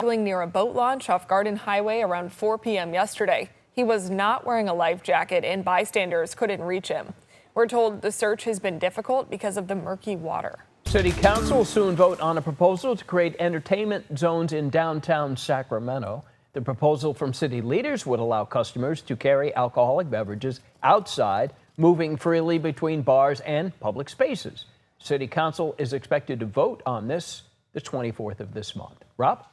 Near a boat launch off Garden Highway around 4 p.m. yesterday. He was not wearing a life jacket and bystanders couldn't reach him. We're told the search has been difficult because of the murky water. City Council will soon vote on a proposal to create entertainment zones in downtown Sacramento. The proposal from city leaders would allow customers to carry alcoholic beverages outside, moving freely between bars and public spaces. City Council is expected to vote on this the 24th of this month. Rob?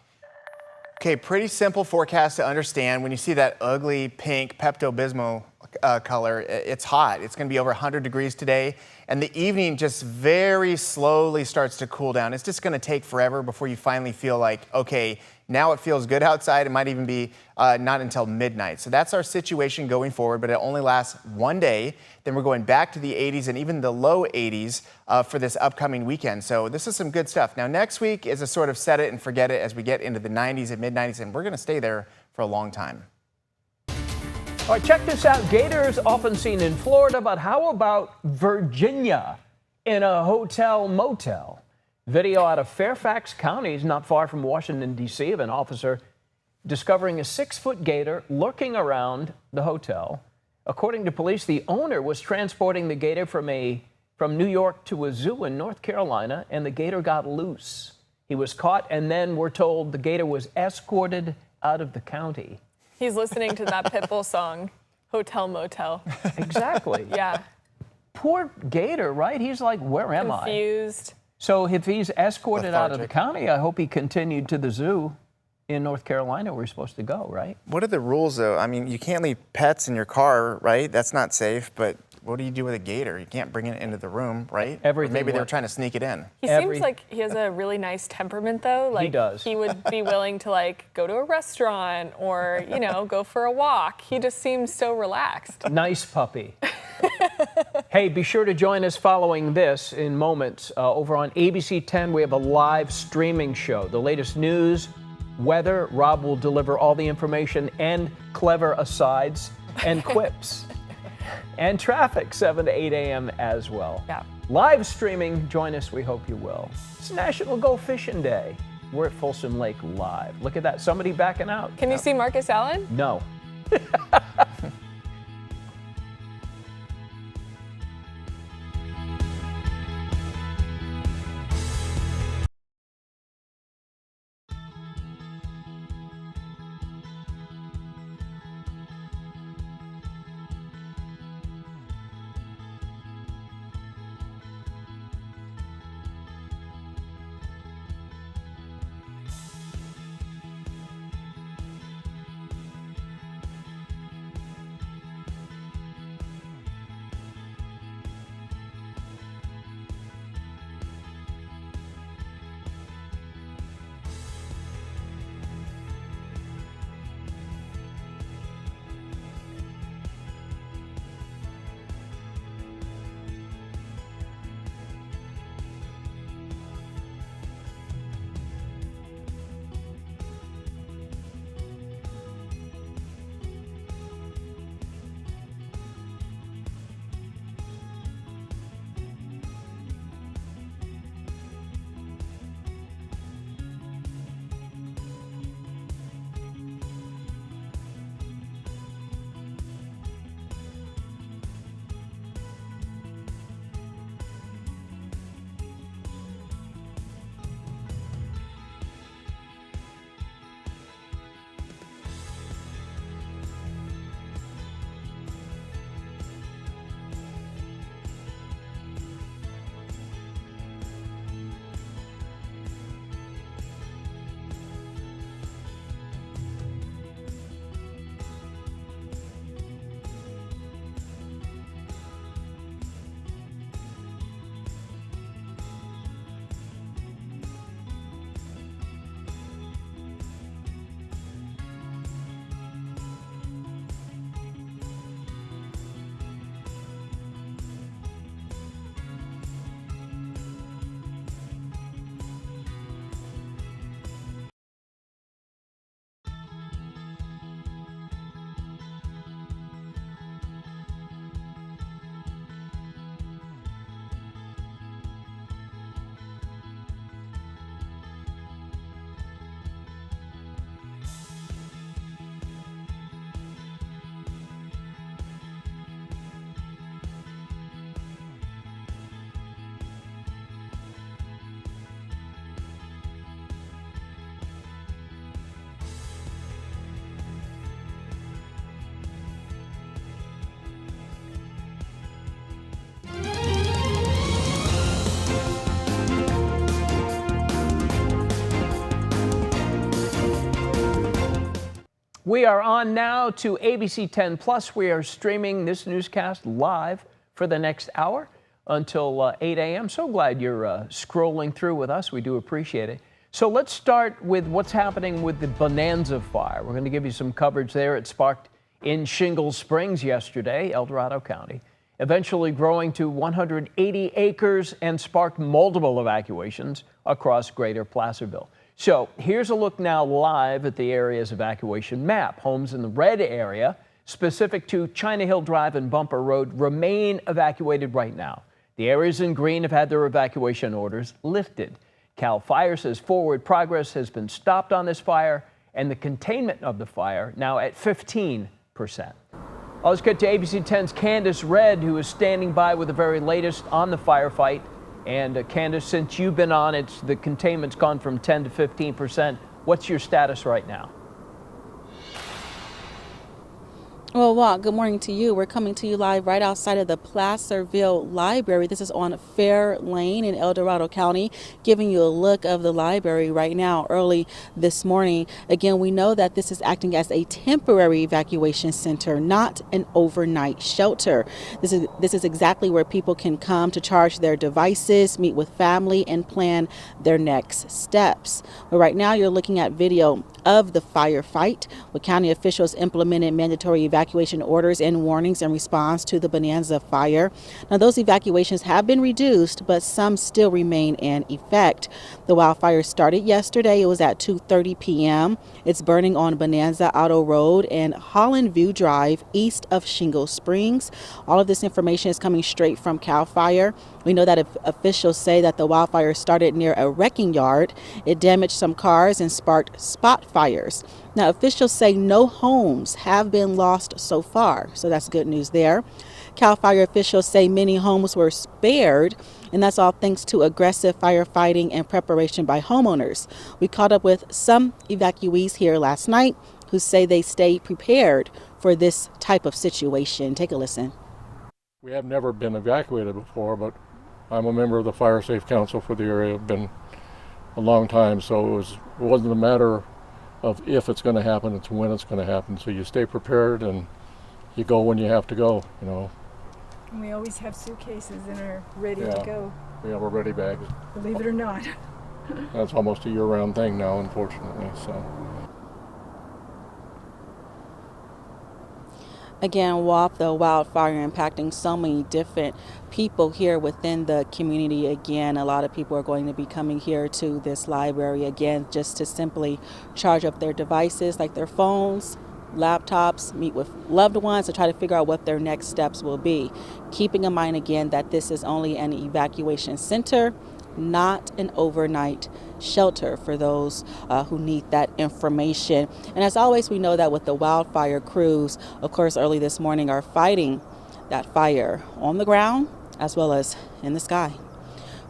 Okay, pretty simple forecast to understand. When you see that ugly pink Pepto-Bismol color, it's hot. It's going to be over 100 degrees today, and the evening just very slowly starts to cool down. It's just going to take forever before you finally feel like, okay, now it feels good outside. It might even be not until midnight. So that's our situation going forward, but it only lasts one day. Then we're going back to the 80s and even the low 80s for this upcoming weekend. So this is some good stuff. Now, next week is a sort of set it and forget it as we get into the 90s and mid-90s, and we're going to stay there for a long time. All right, check this out. Gator is often seen in Florida, but how about Virginia in a hotel motel? Video out of Fairfax County, not far from Washington, D.C., of an officer discovering a 6-foot gator lurking around the hotel. According to police, the owner was transporting the gator from New York to a zoo in North Carolina, and the gator got loose. He was caught, and then we're told the gator was escorted out of the county. He's listening to that Pitbull song, Hotel Motel. Exactly. Yeah. Poor gator, right? He's like, where am I? Confused. So if he's escorted out of the county, I hope he continued to the zoo in North Carolina where he's supposed to go, right? What are the rules, though? I mean, you can't leave pets in your car, right? That's not safe, but what do you do with a gator? You can't bring it into the room, right? Everything. Or maybe they were trying to sneak it in. He seems like he has a really nice temperament, though. Like, he does. He would be willing to, like, go to a restaurant or, you know, go for a walk. He just seems so relaxed. Nice puppy. Hey, be sure to join us following this in moments. Over on ABC10, we have a live streaming show. The latest news, weather. Rob will deliver all the information and clever asides and quips. And traffic, 7 to 8 a.m. as well. Yeah. Live streaming, join us. We hope you will. It's National Go Fishing Day. We're at Folsom Lake live. Look at that. Somebody backing out. Can you see Marcus Allen? No. We are on now to ABC10 Plus. We are streaming this newscast live for the next hour until 8 a.m. So glad you're scrolling through with us. We do appreciate it. So let's start with what's happening with the Bonanza fire. We're going to give you some coverage there. It sparked in Shingle Springs yesterday, El Dorado County, eventually growing to 180 acres and sparked multiple evacuations across Greater Placerville. So here's a look now live at the area's evacuation map. Homes in the red area, specific to China Hill Drive and Bumper Road, remain evacuated right now. The areas in green have had their evacuation orders lifted. CAL FIRE says forward progress has been stopped on this fire and the containment of the fire now at 15%. Let's get to ABC 10's Candace Red, who is standing by with the very latest on the firefight. And Candace, since you've been on, the containment's gone from 10 to 15%. What's your status right now? Well, Walt, good morning to you. We're coming to you live right outside of the Placerville Library. This is on Fair Lane in El Dorado County, giving you a look of the library right now early this morning. Again, we know that this is acting as a temporary evacuation center, not an overnight shelter. This is exactly where people can come to charge their devices, meet with family, and plan their next steps. But right now, you're looking at video of the firefight, with county officials implemented mandatory evacuation orders and warnings in response to the Bonanza fire. Now, those evacuations have been reduced, but some still remain in effect. The wildfire started yesterday. It was at 2:30 p.m. It's burning on Bonanza Auto Road and Holland View Drive east of Shingle Springs. All of this information is coming straight from CAL FIRE. We know that officials say that the wildfire started near a wrecking yard. It damaged some cars and sparked spot fires. Now, officials say no homes have been lost so far, so that's good news there. CAL FIRE officials say many homes were spared, and that's all thanks to aggressive firefighting and preparation by homeowners. We caught up with some evacuees here last night who say they stay prepared for this type of situation. Take a listen. We have never been evacuated before, but I'm a member of the Fire Safe Council for the area. I've been a long time, so it wasn't a matter of if it's going to happen, it's when it's going to happen. So you stay prepared and you go when you have to go, you know. And we always have suitcases and are ready to go. We have a ready bag. Believe it or not. That's almost a year-round thing now, unfortunately. So. Again, Walt, the wildfire impacting so many different people here within the community. Again, a lot of people are going to be coming here to this library again just to simply charge up their devices like their phones, laptops, meet with loved ones to try to figure out what their next steps will be. Keeping in mind again that this is only an evacuation center, not an overnight shelter for those who need that information. And as always, we know that with the wildfire crews, of course, early this morning are fighting that fire on the ground as well as in the sky.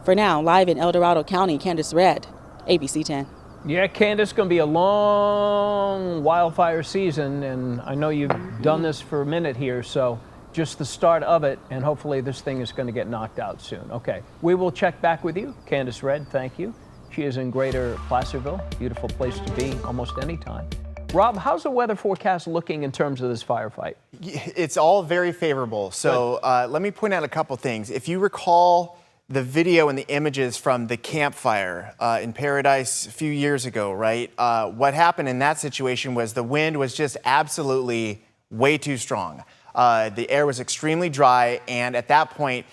For now, live in El Dorado County, Candace Red, ABC 10. Yeah, Candace, going to be a long wildfire season, and I know you've done this for a minute here, so just the start of it, and hopefully this thing is going to get knocked out soon. Okay, we will check back with you. Candace Red, thank you. She is in Greater Placerville. Beautiful place to be almost any time. Rob, how's the weather forecast looking in terms of this firefight? It's all very favorable. So let me point out a couple things. If you recall the video and the images from the campfire in Paradise a few years ago, right? What happened in that situation was the wind was just absolutely way too strong. The air was extremely dry, and at that point,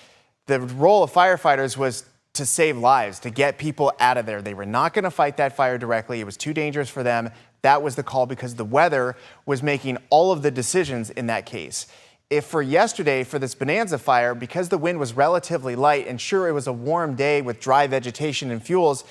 the role of firefighters was to save lives, to get people out of there. They were not going to fight that fire directly. It was too dangerous for them. That was the call because the weather was making all of the decisions in that case. If for yesterday, for this Bonanza fire, because the wind was relatively light, and sure, it was a warm day with dry vegetation and fuels,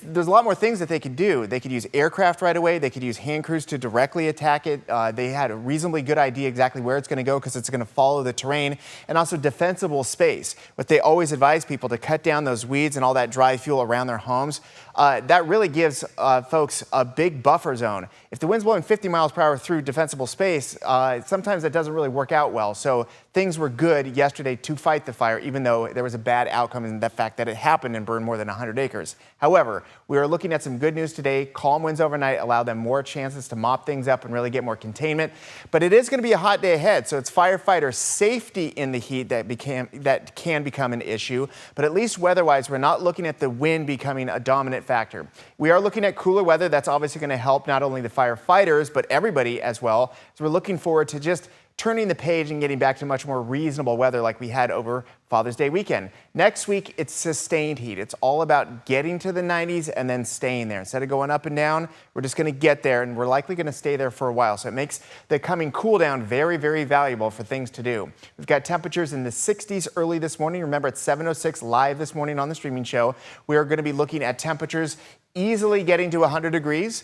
there's a lot more things that they could do. They could use aircraft right away. They could use hand crews to directly attack it. They had a reasonably good idea exactly where it's going to go because it's going to follow the terrain, and also defensible space. But they always advise people to cut down those weeds and all that dry fuel around their homes. That really gives folks a big buffer zone. If the wind's blowing 50 miles per hour through defensible space, sometimes that doesn't really work out well. So things were good yesterday to fight the fire, even though there was a bad outcome in the fact that it happened and burned more than 100 acres. However, However, we are looking at some good news today. Calm winds overnight allow them more chances to mop things up and really get more containment. But it is going to be a hot day ahead, so it's firefighter safety in the heat that can become an issue. But at least weather-wise, we're not looking at the wind becoming a dominant factor. We are looking at cooler weather. That's obviously going to help not only the firefighters, but everybody as well. So we're looking forward to just turning the page and getting back to much more reasonable weather like we had over Father's Day weekend. Next week, it's sustained heat. It's all about getting to the 90s and then staying there. Instead of going up and down, we're just going to get there, and we're likely going to stay there for a while. So it makes the coming cool down very, very valuable for things to do. We've got temperatures in the 60s early this morning. Remember, it's 7:06 live this morning on the streaming show. We are going to be looking at temperatures easily getting to 100 degrees,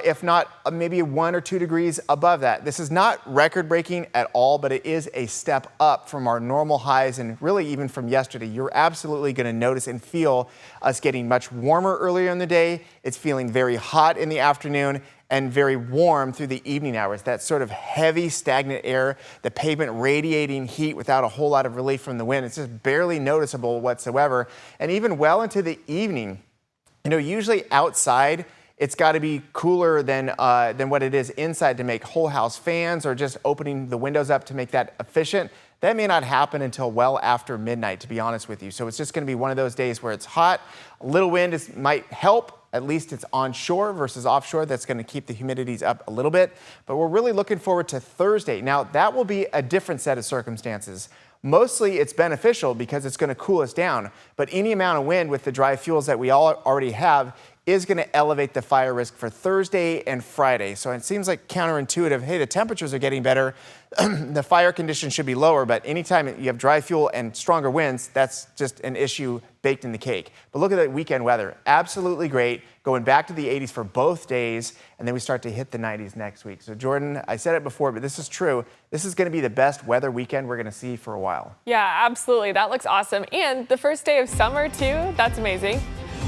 if not maybe 1 or 2 degrees above that. This is not record-breaking at all, but it is a step up from our normal highs and really even from yesterday. You're absolutely going to notice and feel us getting much warmer earlier in the day. It's feeling very hot in the afternoon and very warm through the evening hours. That sort of heavy, stagnant air, the pavement radiating heat without a whole lot of relief from the wind. It's just barely noticeable whatsoever. And even well into the evening, you know, usually outside, it's got to be cooler than what it is inside to make whole house fans or just opening the windows up to make that efficient. That may not happen until well after midnight, to be honest with you. So it's just going to be one of those days where it's hot. A little wind might help. At least it's onshore versus offshore. That's going to keep the humidities up a little bit. But we're really looking forward to Thursday. Now, that will be a different set of circumstances. Mostly it's beneficial because it's going to cool us down, but any amount of wind with the dry fuels that we all already have is going to elevate the fire risk for Thursday and Friday. So it seems like counterintuitive. Hey, the temperatures are getting better. The fire conditions should be lower, but anytime you have dry fuel and stronger winds, that's just an issue baked in the cake. But look at that weekend weather. Absolutely great. Going back to the 80s for both days, and then we start to hit the 90s next week. So Jordan, I said it before, but this is true. This is going to be the best weather weekend we're going to see for a while. Yeah, absolutely. That looks awesome. And the first day of summer, too. That's amazing.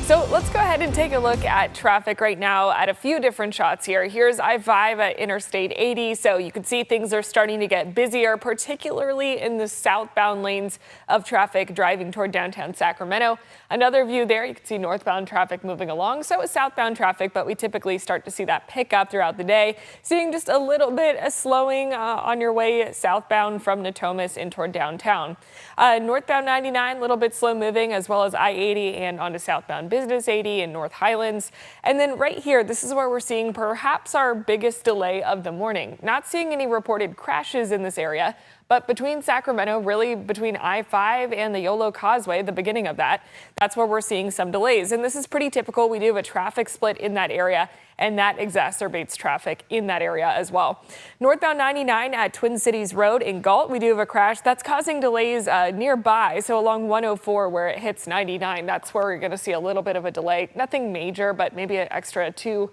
So let's go ahead and take a look at traffic right now at a few different shots here. Here's I-5 at Interstate 80. So you can see things are starting to get busier, particularly in the southbound lanes of traffic driving toward downtown Sacramento. Another view there, you can see northbound traffic moving along. So is southbound traffic, but we typically start to see that pick up throughout the day. Seeing just a little bit of slowing on your way southbound from Natomas in toward downtown. Northbound 99, a little bit slow moving, as well as I-80 and onto southbound Business 80 in North Highlands. And then right here, this is where we're seeing perhaps our biggest delay of the morning. Not seeing any reported crashes in this area, but between Sacramento, really between I-5 and the Yolo Causeway, the beginning of that's where we're seeing some delays. And this is pretty typical. We do have a traffic split in that area, and that exacerbates traffic in that area as well. Northbound 99 at Twin Cities Road in Galt, we do have a crash that's causing delays nearby. So along 104 where it hits 99, that's where we're going to see a little bit of a delay. Nothing major, but maybe an extra 2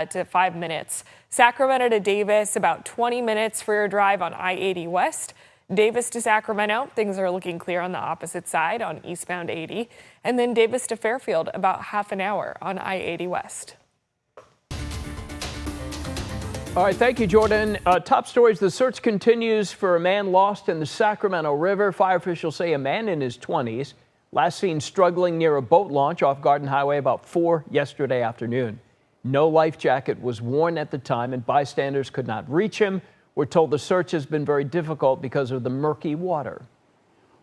to 5 minutes. Sacramento to Davis, about 20 minutes for your drive on I-80 West. Davis to Sacramento, things are looking clear on the opposite side on eastbound 80. And then Davis to Fairfield, about half an hour on I-80 West. All right, thank you, Jordan. Top stories, the search continues for a man lost in the Sacramento River. Fire officials say a man in his 20s, last seen struggling near a boat launch off Garden Highway about 4 yesterday afternoon. No life jacket was worn at the time, and bystanders could not reach him. We're told the search has been very difficult because of the murky water.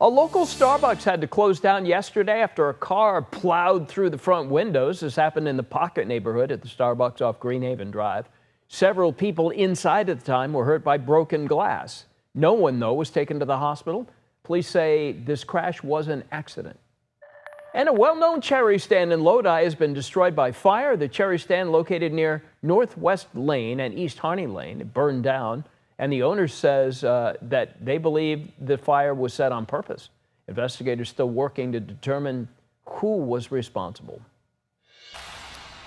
A local Starbucks had to close down yesterday after a car plowed through the front windows. This happened in the Pocket neighborhood at the Starbucks off Greenhaven Drive. Several people inside at the time were hurt by broken glass. No one, though, was taken to the hospital. Police say this crash was an accident. And a well-known cherry stand in Lodi has been destroyed by fire. The cherry stand located near Northwest Lane and East Harney Lane, it burned down. And the owner says that they believe the fire was set on purpose. Investigators still working to determine who was responsible.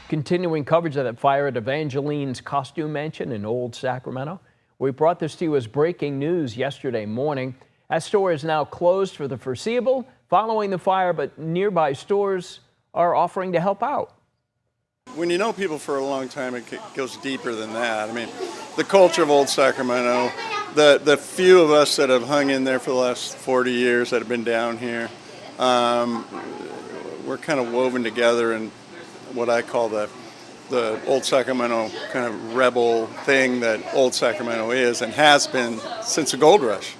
Continuing coverage of that fire at Evangeline's Costume Mansion in Old Sacramento. We brought this to you as breaking news yesterday morning. That store is now closed for the foreseeable following the fire, but nearby stores are offering to help out. When you know people for a long time, it goes deeper than that. I mean, the culture of Old Sacramento, the few of us that have hung in there for the last 40 years that have been down here, we're kind of woven together, and what I call the Old Sacramento kind of rebel thing that Old Sacramento is and has been since the gold rush.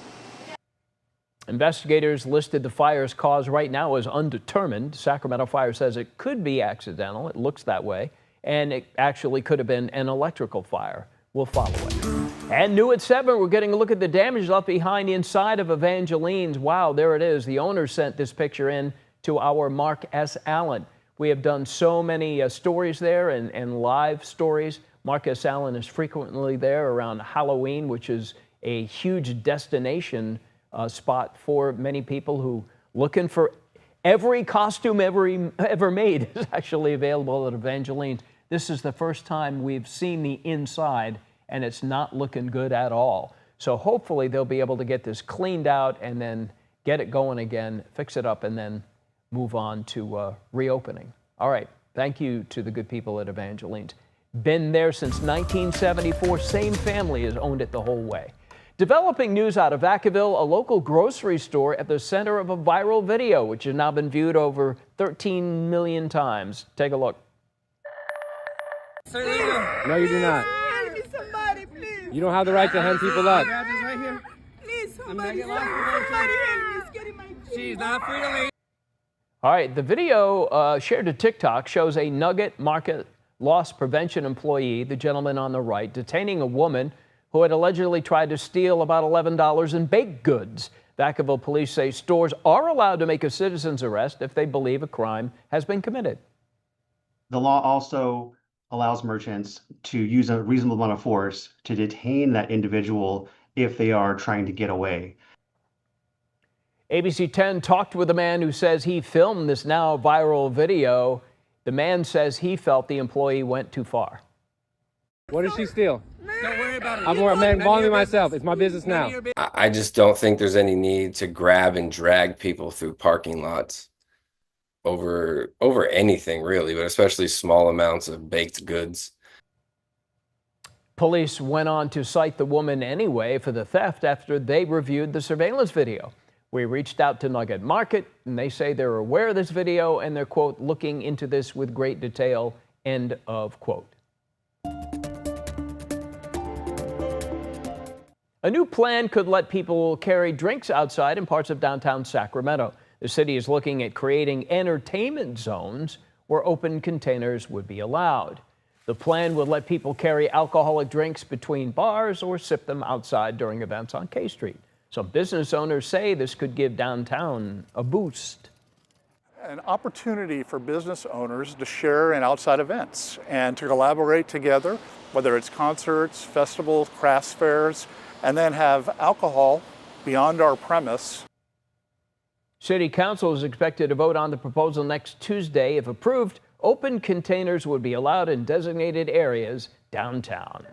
Investigators listed the fire's cause right now as undetermined. Sacramento Fire says it could be accidental. It looks that way. And it actually could have been an electrical fire. We'll follow it. And new at 7, we're getting a look at the damage left behind inside of Evangeline's. Wow, there it is. The owner sent this picture in to our Mark S. Allen. We have done so many stories there and live stories. Mark S. Allen is frequently there around Halloween, which is a huge destination spot for many people who looking for every costume ever made is actually available at Evangeline's. This is the first time we've seen the inside, and it's not looking good at all. So hopefully they'll be able to get this cleaned out and then get it going again, fix it up, and then move on to reopening. All right, thank you to the good people at Evangeline's. Been there since 1974. Same family has owned it the whole way. Developing news out of Vacaville, a local grocery store at the center of a viral video, which has now been viewed over 13 million times. Take a look. No, you do not. Help me, somebody, please. You don't have the right to hand people up. Right here. Please, somebody help me. It's getting my kids. She's not free to leave. All right, the video shared to TikTok shows a Nugget Market loss prevention employee, the gentleman on the right, detaining a woman who had allegedly tried to steal about $11 in baked goods. Vacaville police say stores are allowed to make a citizen's arrest if they believe a crime has been committed. The law also allows merchants to use a reasonable amount of force to detain that individual if they are trying to get away. ABC10 talked with a man who says he filmed this now viral video. The man says he felt the employee went too far. What did she steal? Don't worry about it. I'm involving me myself. It's my business now. I just don't think there's any need to grab and drag people through parking lots over anything really, but especially small amounts of baked goods. Police went on to cite the woman anyway for the theft after they reviewed the surveillance video. We reached out to Nugget Market, and they say they're aware of this video and they're, quote, looking into this with great detail, end of quote. A new plan could let people carry drinks outside in parts of downtown Sacramento. The city is looking at creating entertainment zones where open containers would be allowed. The plan would let people carry alcoholic drinks between bars or sip them outside during events on K Street. Some business owners say this could give downtown a boost. An opportunity for business owners to share in outside events and to collaborate together, whether it's concerts, festivals, crafts fairs, and then have alcohol beyond our premise. City Council is expected to vote on the proposal next Tuesday. If approved, open containers would be allowed in designated areas downtown.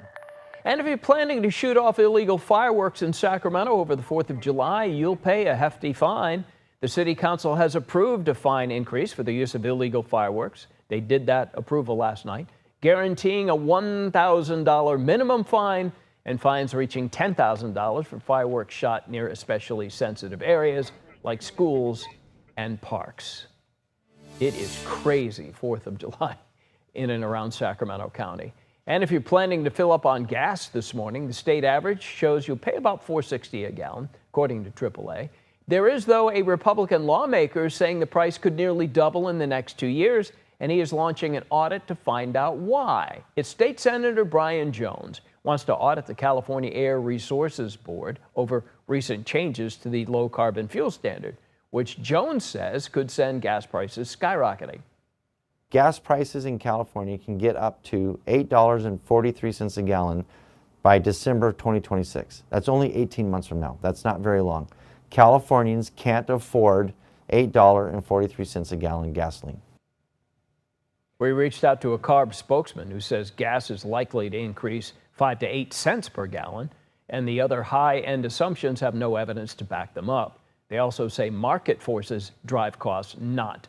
And if you're planning to shoot off illegal fireworks in Sacramento over the 4th of July, you'll pay a hefty fine. The City Council has approved a fine increase for the use of illegal fireworks. They did that approval last night, guaranteeing a $1,000 minimum fine and fines reaching $10,000 for fireworks shot near especially sensitive areas like schools and parks. It is crazy 4th of July in and around Sacramento County. And if you're planning to fill up on gas this morning, the state average shows you'll pay about $4.60 a gallon, according to AAA. There is, though, a Republican lawmaker saying the price could nearly double in the next 2 years, and he is launching an audit to find out why. It's State Senator Brian Jones wants to audit the California Air Resources Board over recent changes to the low-carbon fuel standard, which Jones says could send gas prices skyrocketing. Gas prices in California can get up to $8.43 a gallon by December 2026. That's only 18 months from now. That's not very long. Californians can't afford $8.43 a gallon gasoline. We reached out to a CARB spokesman who says gas is likely to increase 5 to 8 cents per gallon, and the other high-end assumptions have no evidence to back them up. They also say market forces drive costs, not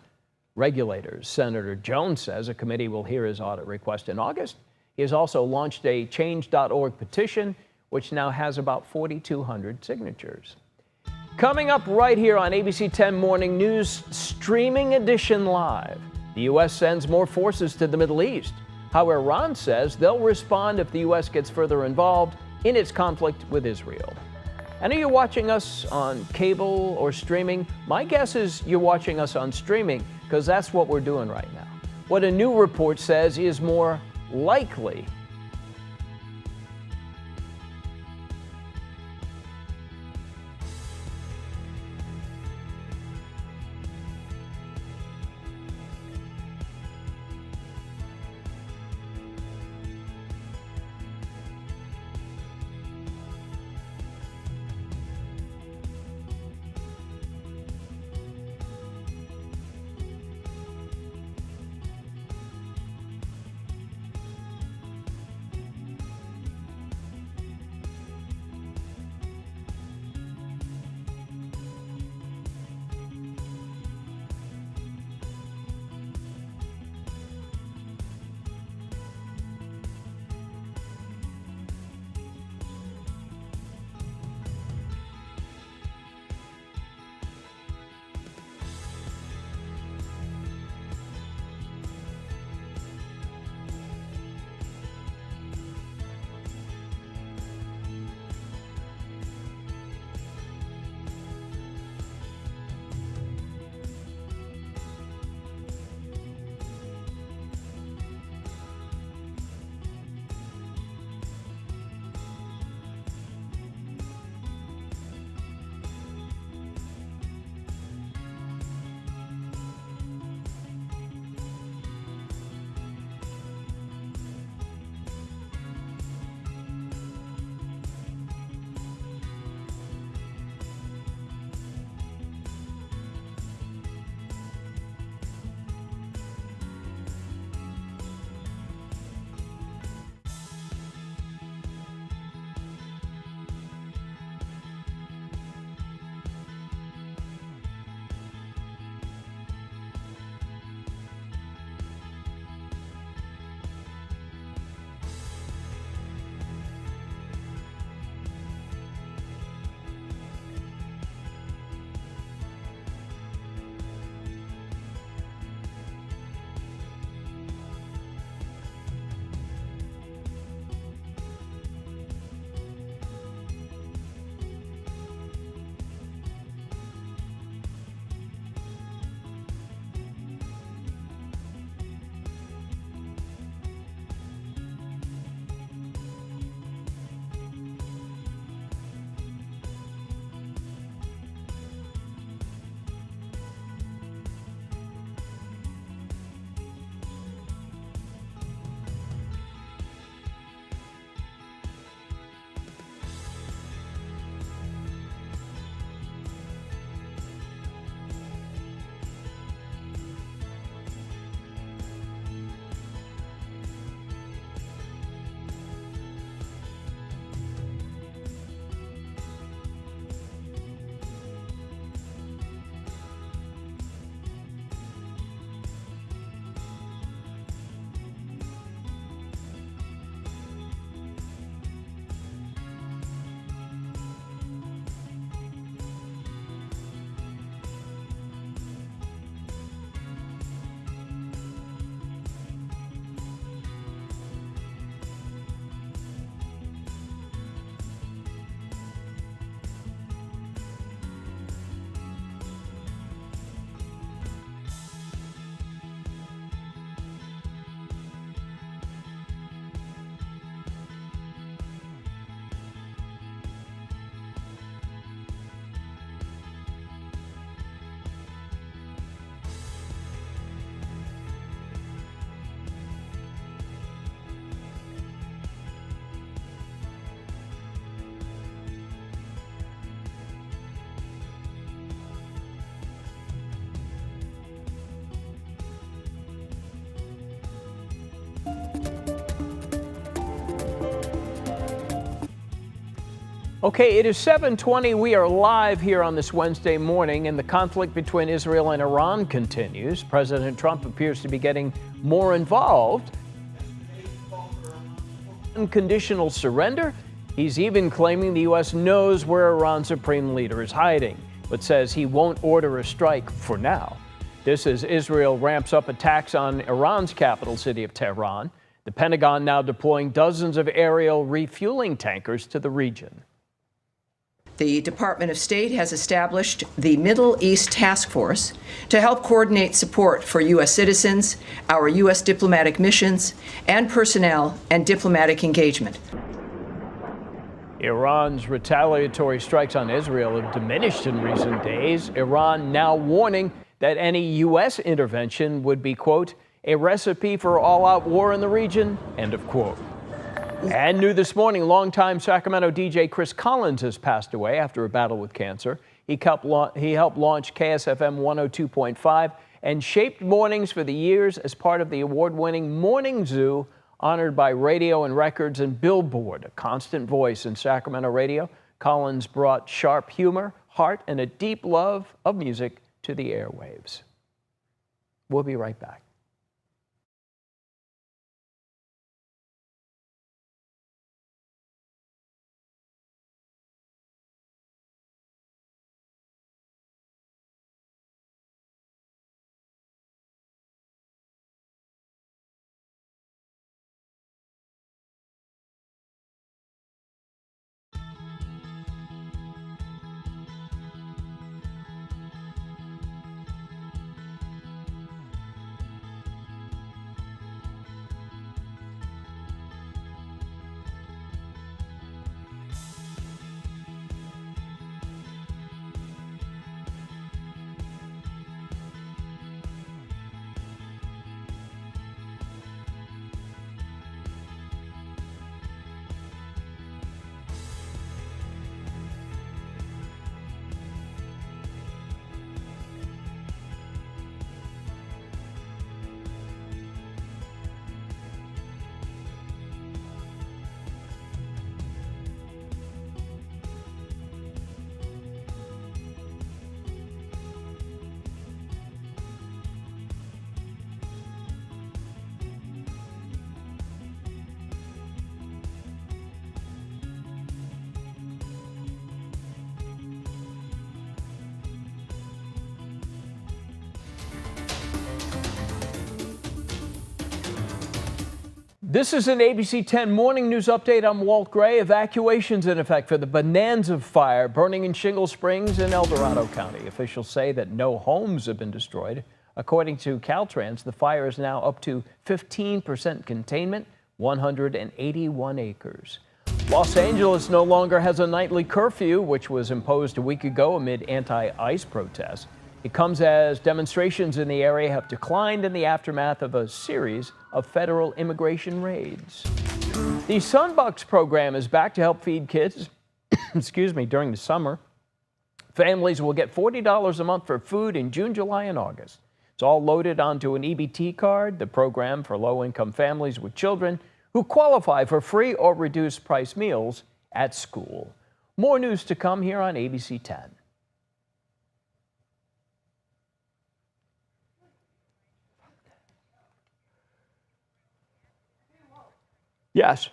regulators. Senator Jones says a committee will hear his audit request in August. He has also launched a change.org petition, which now has about 4,200 signatures. Coming up right here on ABC 10 Morning News Streaming Edition Live. The U.S. sends more forces to the Middle East. How Iran says they'll respond if the U.S. gets further involved in its conflict with Israel. And are you watching us on cable or streaming? My guess is you're watching us on streaming because that's what we're doing right now. What a new report says is more likely. Okay, it is 7:20. We are live here on this Wednesday morning, and the conflict between Israel and Iran continues. President Trump appears to be getting more involved. Unconditional surrender. He's even claiming the U.S. knows where Iran's supreme leader is hiding, but says he won't order a strike for now. This as Israel ramps up attacks on Iran's capital city of Tehran. The Pentagon now deploying dozens of aerial refueling tankers to the region. The Department of State has established the Middle East Task Force to help coordinate support for U.S. citizens, our U.S. diplomatic missions, and personnel and diplomatic engagement. Iran's retaliatory strikes on Israel have diminished in recent days. Iran now warning that any U.S. intervention would be, quote, a recipe for all-out war in the region, end of quote. And new this morning, longtime Sacramento DJ Chris Collins has passed away after a battle with cancer. He helped launch KSFM 102.5 and shaped mornings for the years as part of the award-winning Morning Zoo, honored by Radio and Records and Billboard, a constant voice in Sacramento radio. Collins brought sharp humor, heart, and a deep love of music to the airwaves. We'll be right back. This is an ABC 10 morning news update. I'm Walt Gray. Evacuations in effect for the Bonanza fire burning in Shingle Springs in El Dorado County. Officials say that no homes have been destroyed. According to Caltrans, the fire is now up to 15% containment, 181 acres. Los Angeles no longer has a nightly curfew, which was imposed a week ago amid anti-ICE protests. It comes as demonstrations in the area have declined in the aftermath of a series of federal immigration raids. The Sunbucks program is back to help feed kids during the summer. Families will get $40 a month for food in June, July, and August. It's all loaded onto an EBT card, the program for low-income families with children who qualify for free or reduced price meals at school. More news to come here on ABC 10. Yes.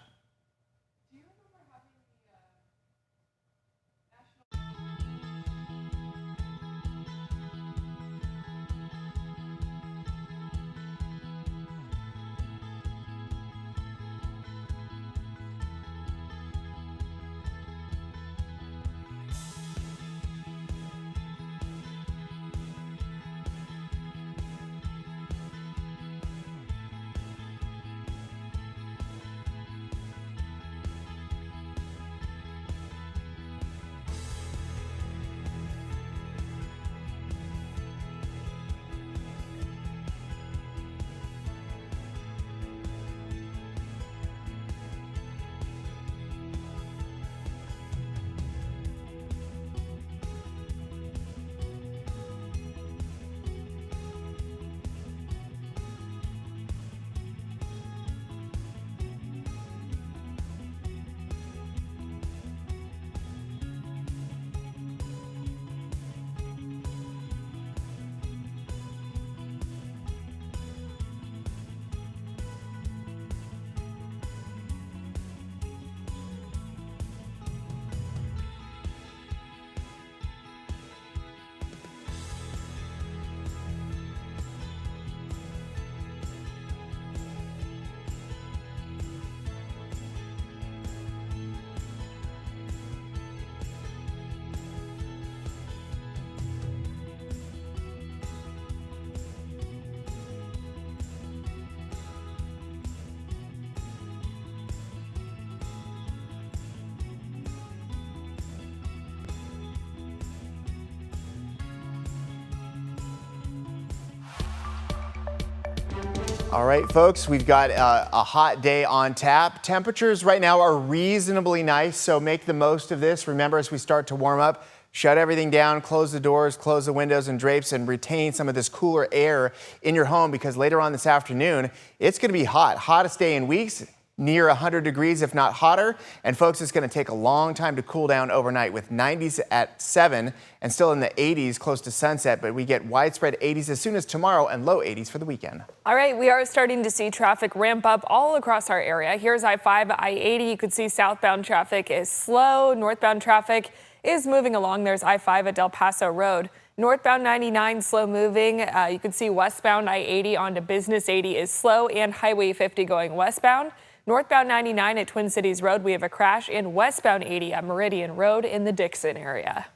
All right, folks, we've got a hot day on tap. Temperatures right now are reasonably nice, so make the most of this. Remember, as we start to warm up, shut everything down, close the doors, close the windows and drapes, and retain some of this cooler air in your home, because later on this afternoon, it's going to be hot. Hottest day in weeks. Near 100 degrees, if not hotter. And folks, it's going to take a long time to cool down overnight, with 90s at 7 and still in the 80s close to sunset. But we get widespread 80s as soon as tomorrow and low 80s for the weekend. All right, we are starting to see traffic ramp up all across our area. Here's I-5, I-80. You can see southbound traffic is slow. Northbound traffic is moving along. There's I-5 at Del Paso Road. Northbound 99 slow moving. You can see westbound I-80 onto Business 80 is slow, and Highway 50 going westbound. Northbound 99 at Twin Cities Road, we have a crash in westbound 80 at Meridian Road in the Dixon area.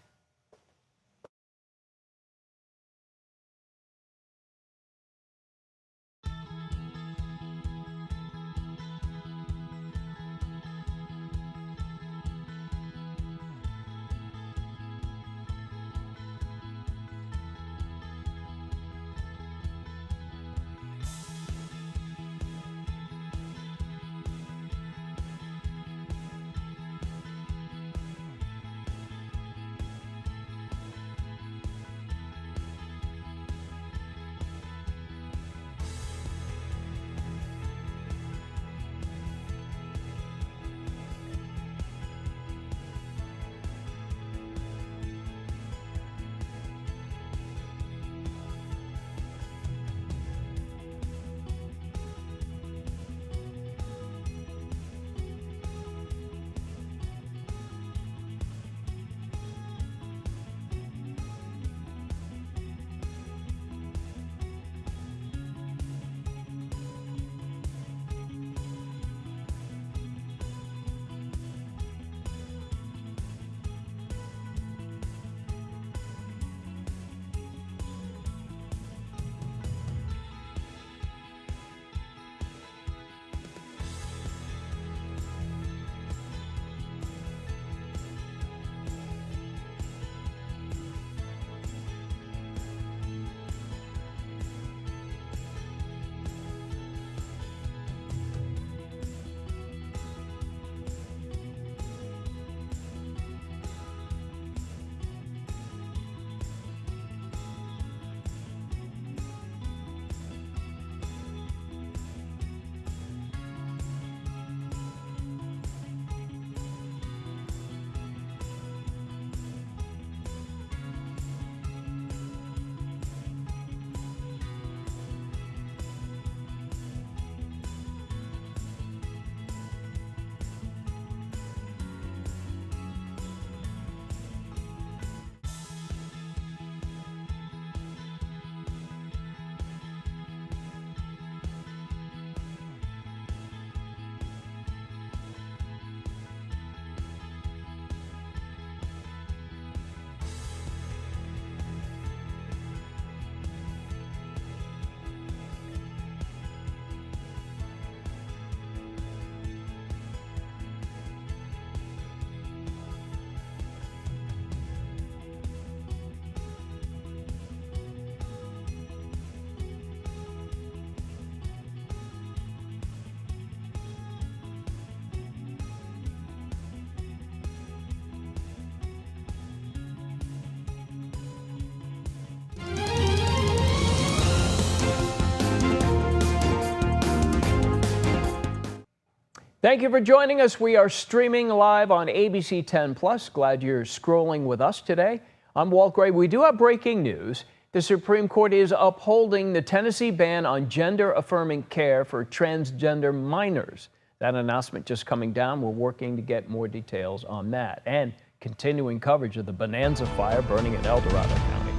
Thank you for joining us. We are streaming live on ABC10 Plus. Glad you're scrolling with us today. I'm Walt Gray. We do have breaking news. The Supreme Court is upholding the Tennessee ban on gender-affirming care for transgender minors. That announcement just coming down. We're working to get more details on that. And continuing coverage of the Bonanza fire burning in El Dorado County.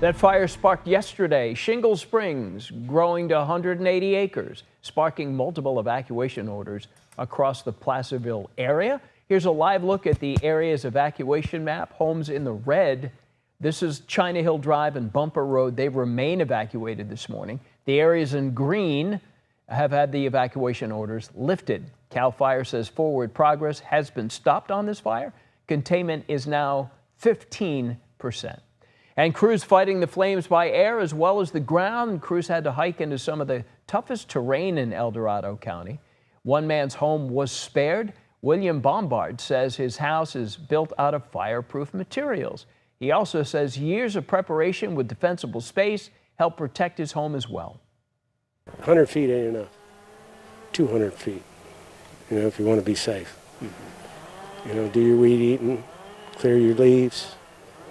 That fire sparked yesterday. Shingle Springs growing to 180 acres, sparking multiple evacuation orders across the Placerville area. Here's a live look at the area's evacuation map. Homes in the red. This is China Hill Drive and Bumper Road. They remain evacuated this morning. The areas in green have had the evacuation orders lifted. CAL FIRE says forward progress has been stopped on this fire. Containment is now 15%. And crews fighting the flames by air as well as the ground. Crews had to hike into some of the toughest terrain in El Dorado County. One man's home was spared. William Bombard says his house is built out of fireproof materials. He also says years of preparation with defensible space helped protect his home as well. 100 feet ain't enough. 200 feet, if you want to be safe. Do your weed eating, clear your leaves,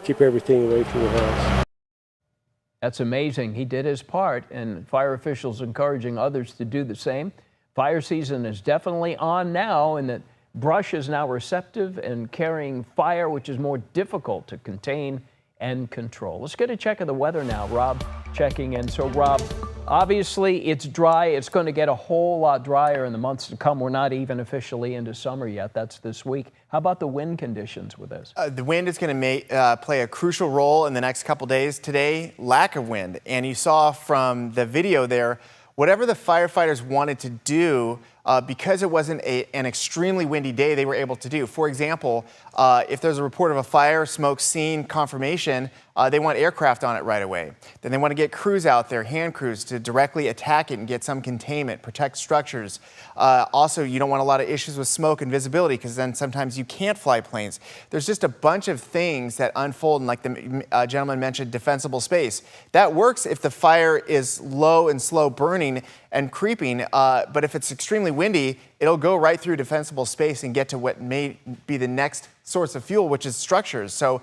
keep everything away from the house. That's amazing. He did his part, and fire officials encouraging others to do the same. Fire season is definitely on now, and that brush is now receptive and carrying fire, which is more difficult to contain and control. Let's get a check of the weather now. Rob checking in. So Rob, obviously it's dry. It's going to get a whole lot drier in the months to come. We're not even officially into summer yet. That's this week. How about the wind conditions with this? The wind is going to play a crucial role in the next couple days. Today, lack of wind. And you saw from the video there, whatever the firefighters wanted to do, because it wasn't an extremely windy day, they were able to do. For example, if there's a report of a fire, smoke scene, confirmation, they want aircraft on it right away. Then they want to get crews out there, hand crews, to directly attack it and get some containment, protect structures. Also, you don't want a lot of issues with smoke and visibility, because then sometimes you can't fly planes. There's just a bunch of things that unfold, and like the gentleman mentioned, defensible space. That works if the fire is low and slow burning and creeping, but if it's extremely windy, it'll go right through defensible space and get to what may be the next source of fuel, which is structures. So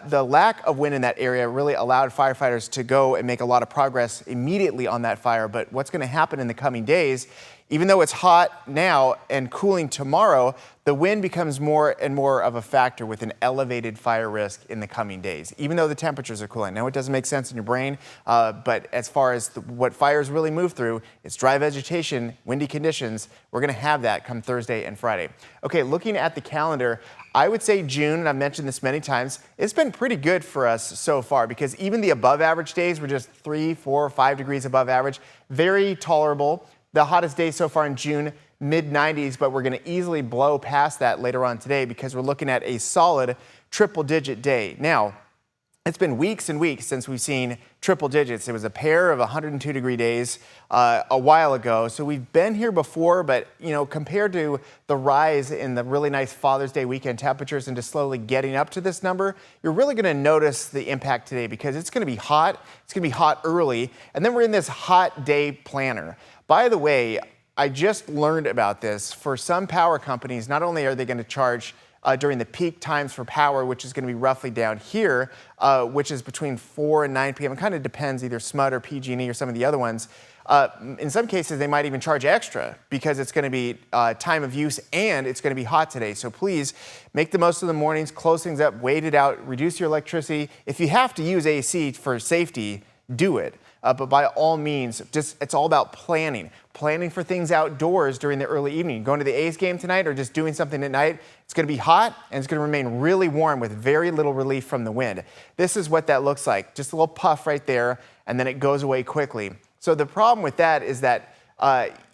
the lack of wind in that area really allowed firefighters to go and make a lot of progress immediately on that fire. But what's going to happen in the coming days, even though it's hot now and cooling tomorrow, the wind becomes more and more of a factor with an elevated fire risk in the coming days, even though the temperatures are cooling. Now, it doesn't make sense in your brain, but as far as what fires really move through, it's dry vegetation, windy conditions. We're going to have that come Thursday and Friday. Okay, looking at the calendar, I would say June, and I've mentioned this many times, it's been pretty good for us so far, because even the above average days were just 3, 4, 5 degrees above average. Very tolerable. The hottest day so far in June, mid-90s, but we're going to easily blow past that later on today, because we're looking at a solid triple-digit day. Now, it's been weeks and weeks since we've seen triple digits. It was a pair of 102-degree days a while ago. So we've been here before, but compared to the rise in the really nice Father's Day weekend temperatures and just slowly getting up to this number, you're really going to notice the impact today, because it's going to be hot. It's going to be hot early, and then we're in this hot day planner. By the way, I just learned about this. For some power companies, not only are they going to charge during the peak times for power, which is going to be roughly down here, which is between 4 and 9 p.m. It kind of depends, either SMUD or PG&E or some of the other ones. In some cases, they might even charge extra, because it's going to be time of use and it's going to be hot today. So please make the most of the mornings, close things up, wait it out, reduce your electricity. If you have to use AC for safety, do it. But by all means, it's all about planning. Planning for things outdoors during the early evening. Going to the A's game tonight or just doing something at night. It's going to be hot and it's going to remain really warm with very little relief from the wind. This is what that looks like. Just a little puff right there, and then it goes away quickly. So the problem with that is that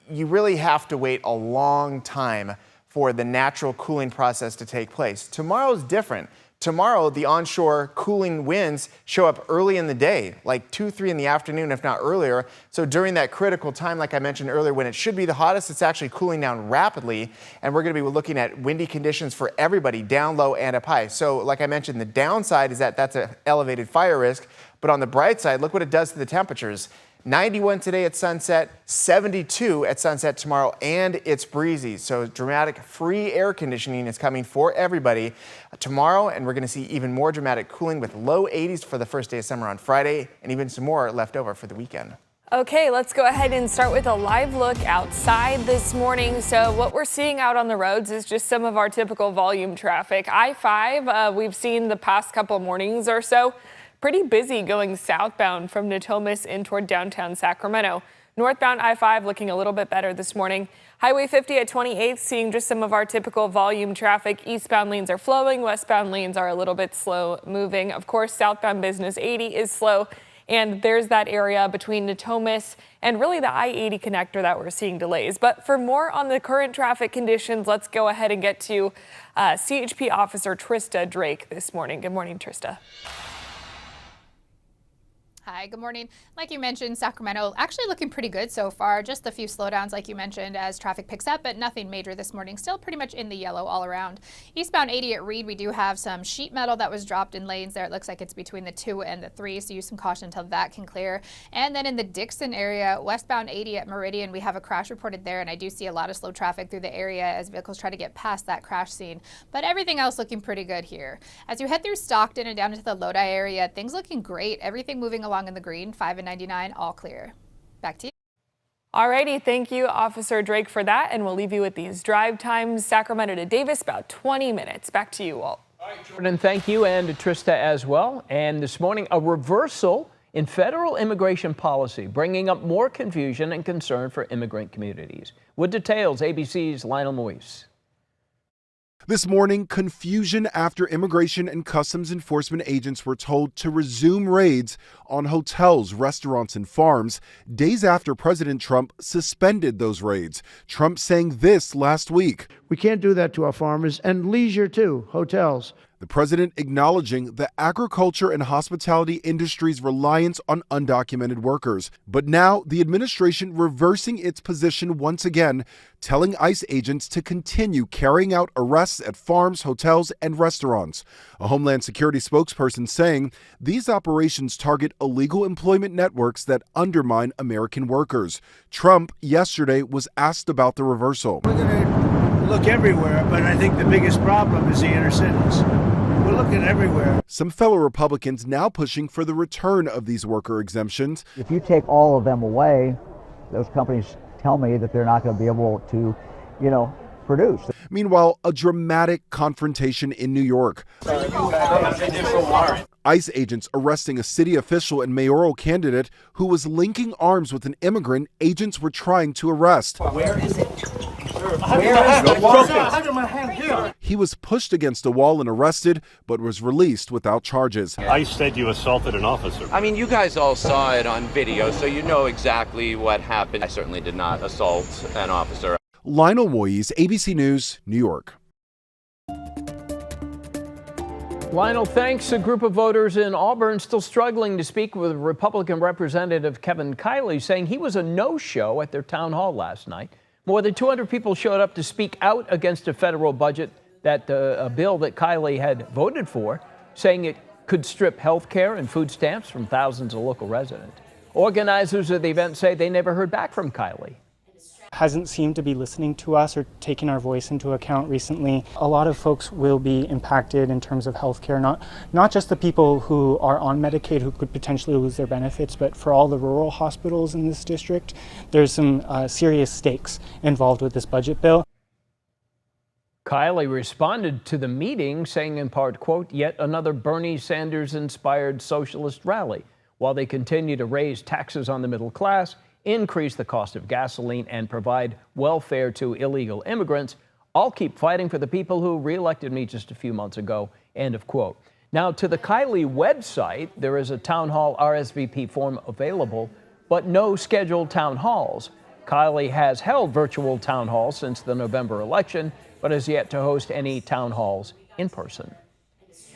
you really have to wait a long time for the natural cooling process to take place. Tomorrow's different. Tomorrow, the onshore cooling winds show up early in the day, like 2, 3 in the afternoon, if not earlier. So during that critical time, like I mentioned earlier, when it should be the hottest, it's actually cooling down rapidly. And we're going to be looking at windy conditions for everybody, down low and up high. So like I mentioned, the downside is that that's an elevated fire risk. But on the bright side, look what it does to the temperatures. 91 today at sunset, 72 at sunset tomorrow, and it's breezy. So dramatic free air conditioning is coming for everybody tomorrow, and we're going to see even more dramatic cooling with low 80s for the first day of summer on Friday, and even some more left over for the weekend. Okay, let's go ahead and start with a live look outside this morning. So what we're seeing out on the roads is just some of our typical volume traffic. I-5, we've seen the past couple mornings or so. Pretty busy going southbound from Natomas in toward downtown Sacramento. Northbound I-5 looking a little bit better this morning. Highway 50 at 28th seeing just some of our typical volume traffic. Eastbound lanes are flowing, westbound lanes are a little bit slow moving. Of course, southbound business 80 is slow, and there's that area between Natomas and really the I-80 connector that we're seeing delays. But for more on the current traffic conditions, let's go ahead and get to CHP Officer Trista Drake this morning. Good morning, Trista. Hi, good morning. Like you mentioned, Sacramento actually looking pretty good so far. Just a few slowdowns, like you mentioned, as traffic picks up, but nothing major this morning. Still pretty much in the yellow all around. Eastbound 80 at Reed, we do have some sheet metal that was dropped in lanes there. It looks like it's between the 2 and the 3, so use some caution until that can clear. And then in the Dixon area, westbound 80 at Meridian, we have a crash reported there, and I do see a lot of slow traffic through the area as vehicles try to get past that crash scene. But everything else looking pretty good here. As you head through Stockton and down into the Lodi area, things looking great. Everything moving along in the green. 5 and 99, all clear. Back to you. Alrighty, thank you, Officer Drake, for that. And we'll leave you with these drive times. Sacramento to Davis, about 20 minutes. Back to you, Walt. Jordan, thank you, and to Trista as well. And this morning, a reversal in federal immigration policy, bringing up more confusion and concern for immigrant communities. With details, ABC's Lionel Moise. This morning, confusion after Immigration and Customs Enforcement agents were told to resume raids on hotels, restaurants, and farms days after President Trump suspended those raids. Trump saying this last week. We can't do that to our farmers, and leisure too, hotels. The president acknowledging the agriculture and hospitality industry's reliance on undocumented workers. But now the administration reversing its position once again, telling ICE agents to continue carrying out arrests at farms, hotels, and restaurants. A Homeland Security spokesperson saying these operations target illegal employment networks that undermine American workers. Trump yesterday was asked about the reversal. We're going to look everywhere, but I think the biggest problem is the inner cities. We're looking everywhere. Some fellow Republicans now pushing for the return of these worker exemptions. If you take all of them away, those companies tell me that they're not going to be able to, produce. Meanwhile, a dramatic confrontation in New York. ICE agents arresting a city official and mayoral candidate who was linking arms with an immigrant agents were trying to arrest. Where is it? He was pushed against a wall and arrested, but was released without charges. ICE said you assaulted an officer. I mean, you guys all saw it on video, so you know exactly what happened. I certainly did not assault an officer. Lionel Moise, ABC News, New York. Lionel, thanks. A group of voters in Auburn still struggling to speak with Republican Representative Kevin Kiley, saying he was a no-show at their town hall last night. More than 200 people showed up to speak out against a federal budget a bill that Kiley had voted for, saying it could strip health care and food stamps from thousands of local residents. Organizers of the event say they never heard back from Kiley. Hasn't seemed to be listening to us or taking our voice into account recently. A lot of folks will be impacted in terms of health care, not just the people who are on Medicaid who could potentially lose their benefits, but for all the rural hospitals in this district, there's some serious stakes involved with this budget bill. Kiley responded to the meeting saying in part, quote, "Yet another Bernie Sanders-inspired socialist rally," while they continue to raise taxes on the middle class, increase the cost of gasoline, and provide welfare to illegal immigrants. I'll keep fighting for the people who reelected me just a few months ago, end of quote. Now, to the Kiley website, there is a town hall RSVP form available, but no scheduled town halls. Kiley has held virtual town halls since the November election, but has yet to host any town halls in person.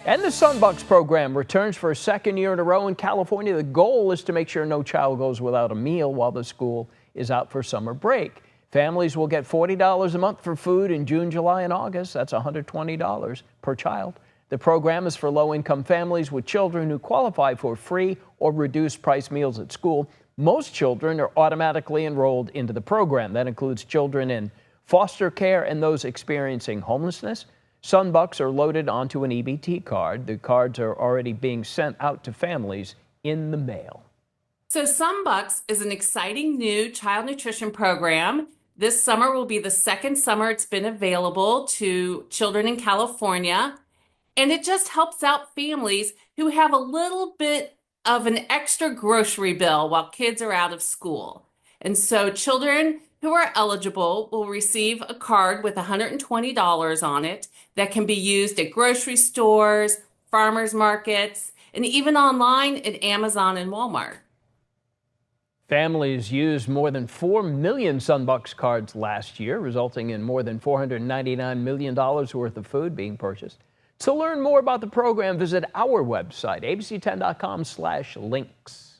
And the Sunbucks program returns for a second year in a row in California. The goal is to make sure no child goes without a meal while the school is out for summer break. Families will get $40 a month for food in June, July, and August. That's $120 per child. The program is for low-income families with children who qualify for free or reduced price meals at school. Most children are automatically enrolled into the program. That includes children in foster care and those experiencing homelessness. Sunbucks are loaded onto an EBT card. The cards are already being sent out to families in the mail. So Sunbucks is an exciting new child nutrition program. This summer will be the second summer it's been available to children in California. And it just helps out families who have a little bit of an extra grocery bill while kids are out of school. And so children who are eligible will receive a card with $120 on it that can be used at grocery stores, farmers markets, and even online at Amazon and Walmart. Families used more than 4 million Sunbucks cards last year, resulting in more than $499 million worth of food being purchased. To learn more about the program, visit our website, abc10.com/links.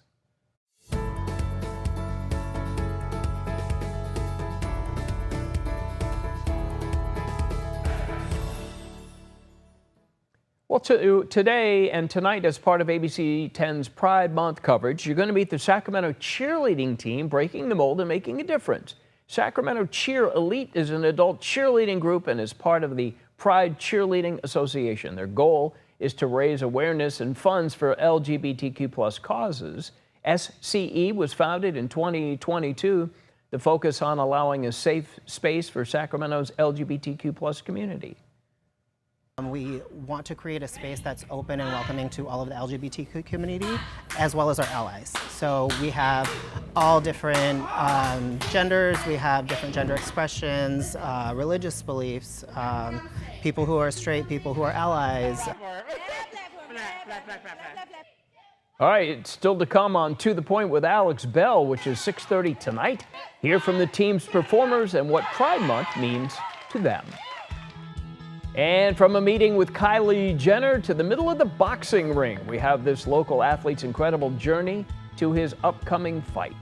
Well, today and tonight, as part of ABC10's Pride Month coverage, you're going to meet the Sacramento cheerleading team breaking the mold and making a difference. Sacramento Cheer Elite is an adult cheerleading group and is part of the Pride Cheerleading Association. Their goal is to raise awareness and funds for LGBTQ+ causes. SCE was founded in 2022. The focus on allowing a safe space for Sacramento's LGBTQ+ community. We want to create a space that's open and welcoming to all of the LGBTQ community, as well as our allies. So we have all different genders, we have different gender expressions, religious beliefs, people who are straight, people who are allies. All right, it's still to come on To The Point with Alex Bell, which is 6:30 tonight. Hear from the team's performers and what Pride Month means to them. And from a meeting with Kylie Jenner to the middle of the boxing ring, we have this local athlete's incredible journey to his upcoming fight.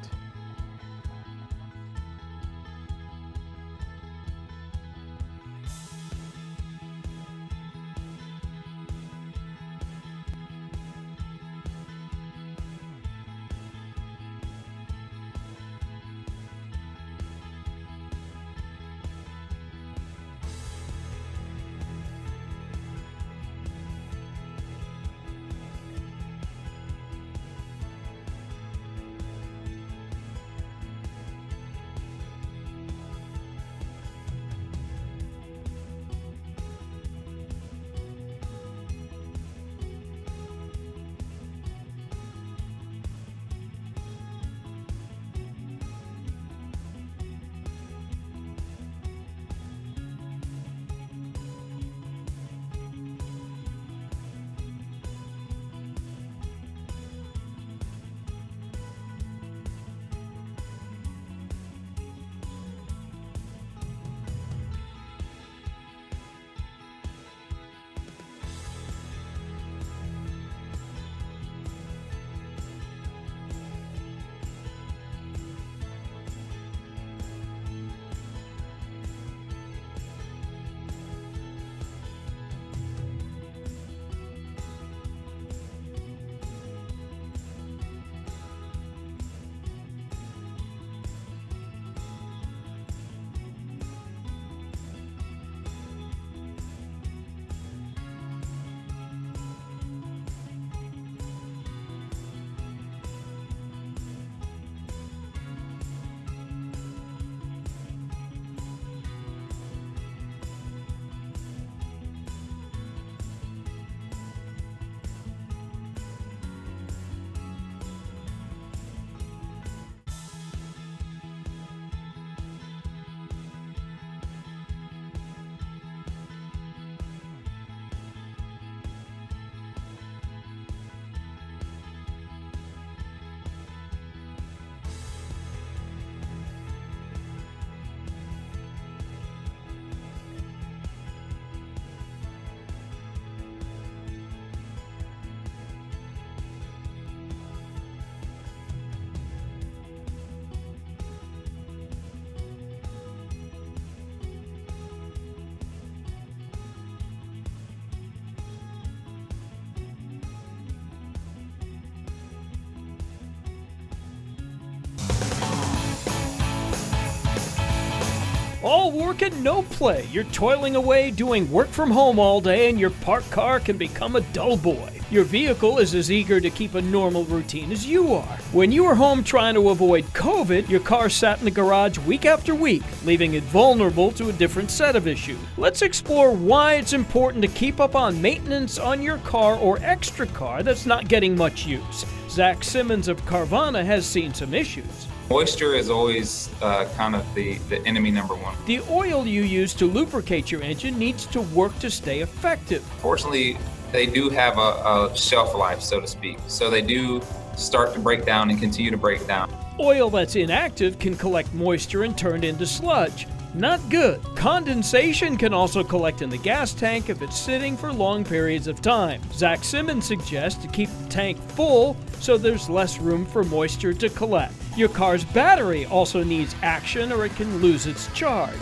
All work and no play. You're toiling away doing work from home all day and your parked car can become a dull boy. Your vehicle is as eager to keep a normal routine as you are. When you were home trying to avoid COVID, your car sat in the garage week after week, leaving it vulnerable to a different set of issues. Let's explore why it's important to keep up on maintenance on your car or extra car that's not getting much use. Zach Simmons of Carvana has seen some issues. Moisture is always kind of the enemy number one. The oil you use to lubricate your engine needs to work to stay effective. Fortunately, they do have a shelf life, so to speak. So they do start to break down and continue to break down. Oil that's inactive can collect moisture and turn into sludge. Not good. Condensation can also collect in the gas tank if it's sitting for long periods of time. Zach Simmons suggests to keep the tank full so there's less room for moisture to collect. Your car's battery also needs action or it can lose its charge.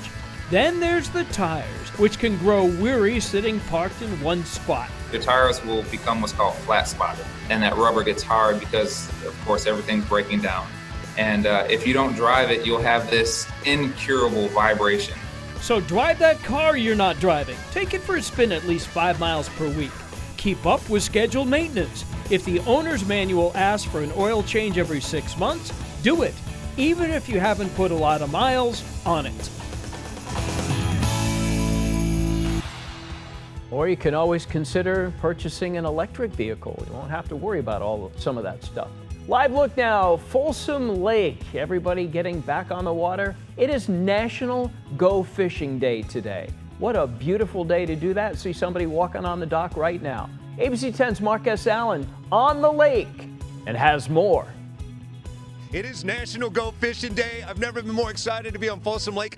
Then there's the tires, which can grow weary sitting parked in one spot. The tires will become what's called flat spotted, and that rubber gets hard because, of course, everything's breaking down. And if you don't drive it, you'll have this incurable vibration. So drive that car you're not driving. Take it for a spin at least 5 miles per week. Keep up with scheduled maintenance. If the owner's manual asks for an oil change every 6 months, do it, even if you haven't put a lot of miles on it. Or you can always consider purchasing an electric vehicle. You won't have to worry about some of that stuff. Live look now, Folsom Lake. Everybody getting back on the water. It is National Go Fishing Day today. What a beautiful day to do that. See somebody walking on the dock right now. ABC10's Mark S. Allen on the lake and has more. It is National Go Fishing Day. I've never been more excited to be on Folsom Lake.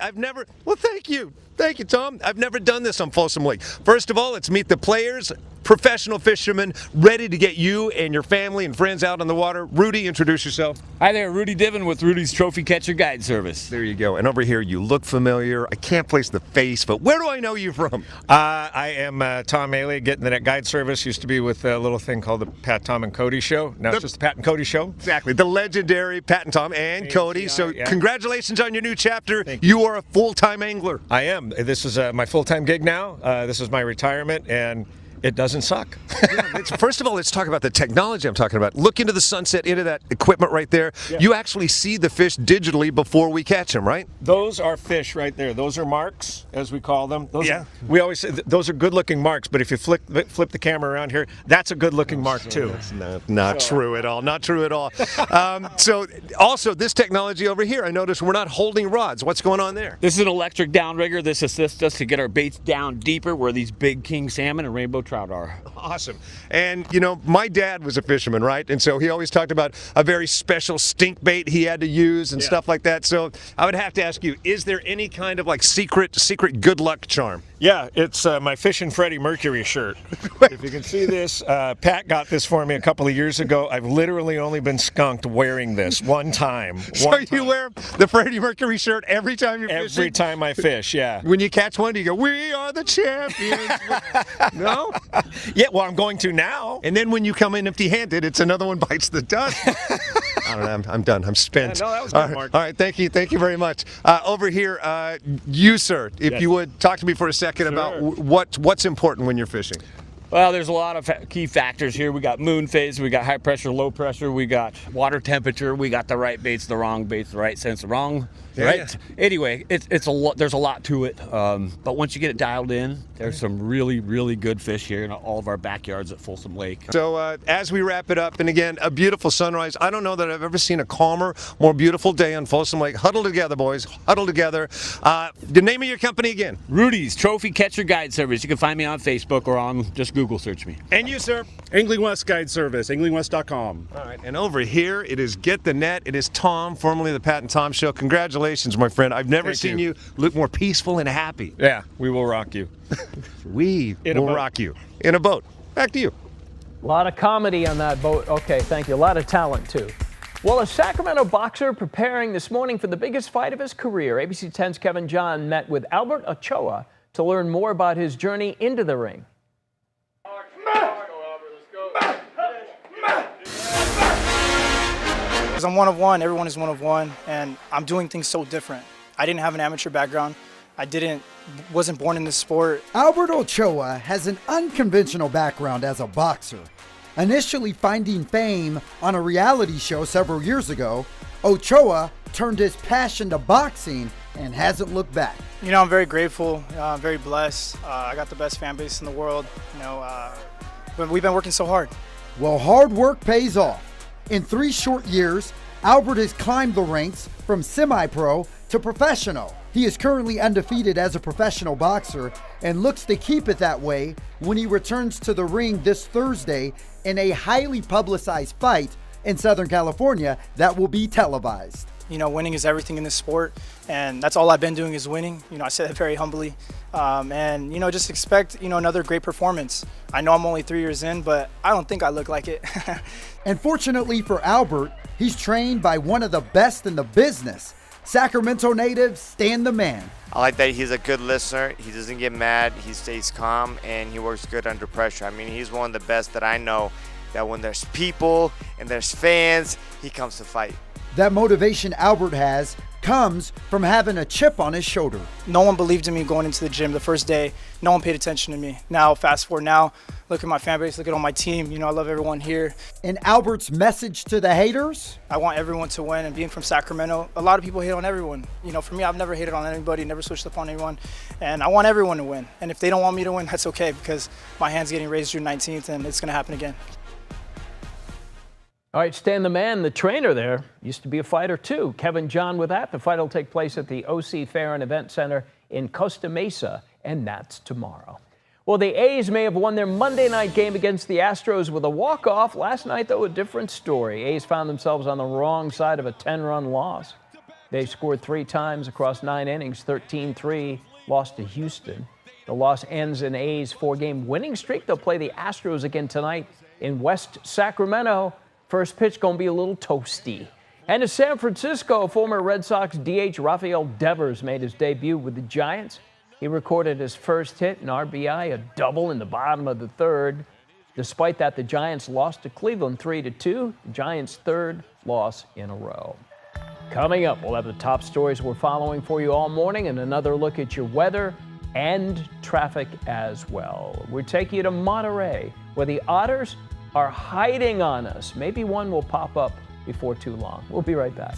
Well, thank you. Thank you, Tom. I've never done this on Folsom Lake. First of all, let's meet the players, professional fishermen, ready to get you and your family and friends out on the water. Rudy, introduce yourself. Hi there, Rudy Divin with Rudy's Trophy Catcher Guide Service. There you go. And over here, you look familiar. I can't place the face, but where do I know you from? I am Tom Ailey, getting the net guide service. Used to be with a little thing called the Pat, Tom, and Cody Show. Now it's just the Pat and Cody Show. Exactly. The legendary Pat and Tom and Cody. So yeah. Congratulations on your new chapter. You are a full-time angler. I am. This is my full-time gig now. This is my retirement, and it doesn't suck. First of all, let's talk about the technology I'm talking about. Look into the sunset, into that equipment right there. Yeah. You actually see the fish digitally before we catch them, right? Those are fish right there. Those are marks, as we call them. We always say those are good-looking marks, but if you flip the camera around here, that's a good-looking mark, too. That's not true at all. Not true at all. So, also, this technology over here, I noticed we're not holding rods. What's going on there? This is an electric downrigger. This assists us to get our baits down deeper where these big king salmon and rainbow trout are. Awesome. And, you know, my dad was a fisherman, right? And so he always talked about a very special stink bait he had to use and stuff like that. So I would have to ask you, is there any kind of like secret good luck charm? Yeah, it's my Fishin' Freddie Mercury shirt. If you can see this, Pat got this for me a couple of years ago. I've literally only been skunked wearing this one time. You wear the Freddie Mercury shirt every time you're fishing? Every time I fish, yeah. When you catch one, do you go, "We are the champions"? No? Yeah, well, I'm going to now. And then when you come in empty-handed, it's another one bites the dust. I don't know. I'm done. I'm spent. Yeah, no, that was good, Mark. All right, thank you. Thank you very much. Over here, you, sir, if you would talk to me for a second about what's important when you're fishing. Well, there's a lot of key factors here. We got moon phase, we got high pressure, low pressure, we got water temperature, we got the right baits, the wrong baits, the right sense, the wrong. Right. Yeah. Anyway, it's a lot. There's a lot to it. But once you get it dialed in, there's some really, really good fish here in all of our backyards at Folsom Lake. So as we wrap it up, and again, a beautiful sunrise. I don't know that I've ever seen a calmer, more beautiful day on Folsom Lake. Huddle together, boys. Huddle together. The name of your company again? Rudy's Trophy Catcher Guide Service. You can find me on Facebook or on just Google search me. And you, sir? Angling West Guide Service, anglingwest.com. All right. And over here, it is Get the Net. It is Tom, formerly the Pat and Tom Show. Congratulations, my friend. I've never seen you look more peaceful and happy. Yeah, we will rock you. We will rock you. In a boat. Back to you. A lot of comedy on that boat. Okay, thank you. A lot of talent, too. Well, a Sacramento boxer preparing this morning for the biggest fight of his career. ABC 10's Kevin John met with Albert Ochoa to learn more about his journey into the ring. I'm one of one, everyone is one of one, and I'm doing things so different. I didn't have an amateur background. Wasn't born in this sport. Albert Ochoa has an unconventional background as a boxer. Initially finding fame on a reality show several years ago, Ochoa turned his passion to boxing and hasn't looked back. You know, I'm very grateful, very blessed. I got the best fan base in the world. You know, we've been working so hard. Well, hard work pays off. In 3 short years, Albert has climbed the ranks from semi-pro to professional. He is currently undefeated as a professional boxer and looks to keep it that way when he returns to the ring this Thursday in a highly publicized fight in Southern California that will be televised. You know, winning is everything in this sport, and that's all I've been doing is winning. You know, I say that very humbly. And, you know, just expect, you know, another great performance. I know I'm only 3 years in, but I don't think I look like it. And fortunately for Albert, he's trained by one of the best in the business, Sacramento native Stan the Man. I like that he's a good listener. He doesn't get mad. He stays calm, and he works good under pressure. I mean, he's one of the best that I know, that when there's people and there's fans, he comes to fight. That motivation Albert has comes from having a chip on his shoulder. No one believed in me going into the gym the first day. No one paid attention to me. Now, fast forward now, look at my fan base, look at all my team. You know, I love everyone here. And Albert's message to the haters? I want everyone to win, and being from Sacramento, a lot of people hate on everyone. You know, for me, I've never hated on anybody, never switched up on anyone, and I want everyone to win. And if they don't want me to win, that's okay, because my hand's getting raised June 19th, and it's gonna happen again. All right, Stan the Man, the trainer there, used to be a fighter too. Kevin John with that. The fight will take place at the OC Fair and Event Center in Costa Mesa, and that's tomorrow. Well, the A's may have won their Monday night game against the Astros with a walk-off. Last night, though, a different story. A's found themselves on the wrong side of a 10-run loss. They scored 3 times across 9 innings, 13-3, lost to Houston. The loss ends an A's 4-game winning streak. They'll play the Astros again tonight in West Sacramento. First pitch going to be a little toasty. And to San Francisco, former Red Sox DH Rafael Devers made his debut with the Giants. He recorded his first hit, an RBI, a double in the bottom of the third. Despite that, the Giants lost to Cleveland 3-2, the Giants' third loss in a row. Coming up, we'll have the top stories we're following for you all morning and another look at your weather and traffic as well. We're taking you to Monterey, where the Otters are hiding on us. Maybe one will pop up before too long. We'll be right back.